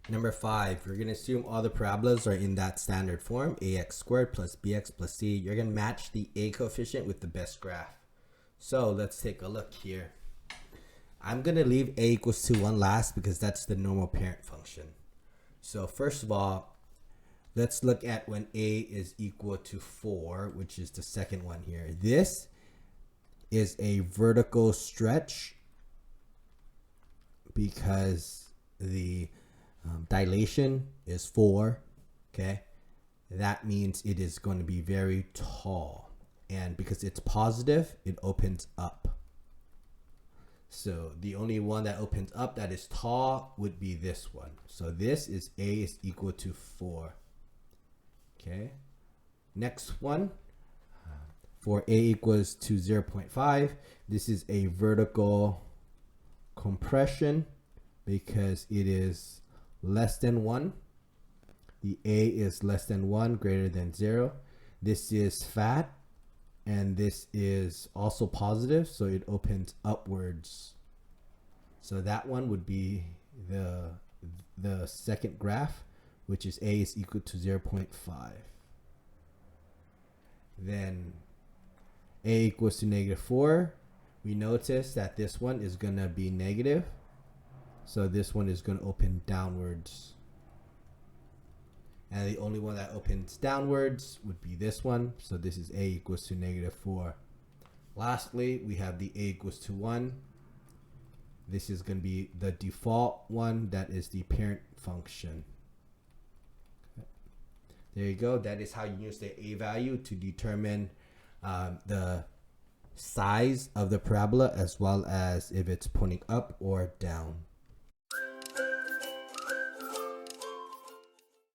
Number 5, you're going to assume all the parabolas are in that standard form, ax squared plus bx plus c. You're going to match the a coefficient with the best graph. So let's take a look here. I'm going to leave a equals to 1 last because that's the normal parent function. So first of all, let's look at when a is equal to 4, which is the second one here. This is a vertical stretch because the dilation is 4. Okay, that means it is going to be very tall, and because it's positive, it opens up. So the only one that opens up that is tall would be this one. So this is a is equal to 4. Okay, next one, for a equals to 0.5, this is a vertical compression because it is less than 1. The a is less than 1, greater than 0. This is fat, and this is also positive, so it opens upwards. So that one would be the second graph, which is a is equal to 0.5. Then a equals to -4. We notice that this one is going to be negative. So this one is going to open downwards. And the only one that opens downwards would be this one. So this is a equals to -4. Lastly, we have the a equals to 1. This is going to be the default one. That is the parent function. There you go. That is how you use the a value to determine the size of the parabola, as well as if it's pointing up or down.